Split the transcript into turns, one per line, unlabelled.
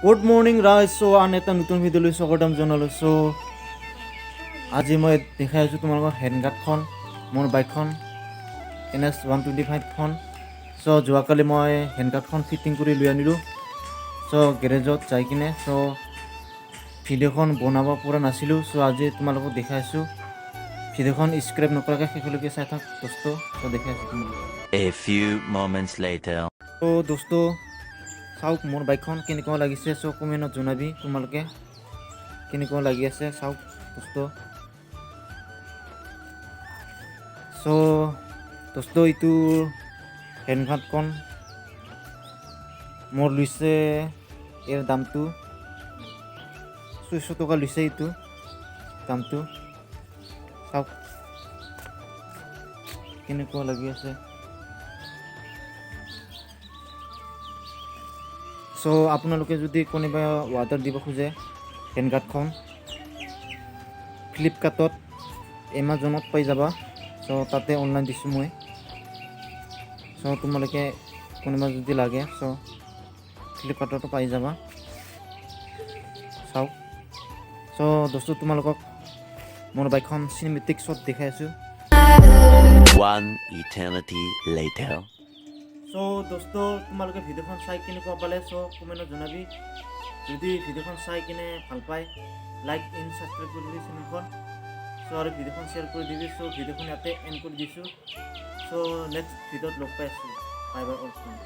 Good morning ৰাইজ চ' আন এটা নতুন ভিডিঅ'লৈ স্বাগতম জনালোঁ চ' আজি মই দেখাই আছোঁ তোমালোকৰ হেণ্ডগাৰ্ডখন মোৰ বাইকখন NS 125খন চ' যোৱাকালি মই হেণ্ডগাৰ্ডখন ফিটিং কৰি লৈ আনিলোঁ চ' গেৰেজত যাই কিনে চ' ভিডিঅ'খন বনাব পৰা নাছিলোঁ চ' আজি তোমালোকক দেখাই আছোঁ ভিডিঅ'খন স্ক্ৰেপ নকৰাকৈ শেষলৈকে চাই থাক দোস্ত চ' দেখাই আছোঁ তোমালোকক
A few moments later.
চ' দোস্ত চাওক মোৰ বাইকখন কেনেকুৱা লাগিছে চ' কমেণ্টত জনাবি তোমালোকে কেনেকুৱা লাগি আছে চাওক দোস্ত চ' দোস্ত এইটো হেণ্ডগাৰ্ডখন মোৰ লৈছে ইয়াৰ দামটো 600 টকা লৈছে এইটো দামটো চাওক কেনেকুৱা লাগি আছে চ' আপোনালোকে যদি কোনোবা অৰ্ডাৰ দিব খোজে হেণ্ডগাৰ্ডখন ফ্লিপকাৰ্টত এমাজনত পাই যাবা চ' তাতে অনলাইন দিছোঁ মই চ' তোমালোকে কোনোবা যদি লাগে চ' ফ্লিপকাৰ্টতো পাই যাবা চাওক চ' দোস্ত তোমালোকক মোৰ বাইকখন চিনেমেটিক শ্বট দেখাই আছোঁ
One eternity later.
চ' দোস্ত তোমালোকে ভিডিঅ'খন চাই কেনেকুৱা পালে চ' কমেণ্টত জনাবি যদি ভিডিঅ'খন চাই কিনে ভাল পায় লাইক এণ্ড ছাবস্ক্ৰাইব কৰি দিবি চেনেলখন চ' আৰু ভিডিঅ'খন শ্বেয়াৰ কৰি দিবি চ' ভিডিঅ'খন ইয়াতে এণ্ড কৰি দিছোঁ চ' নেক্সট ভিডিঅ'ত লগ পাই আছোঁ বাই বাই অল ফ্ৰেণ্ড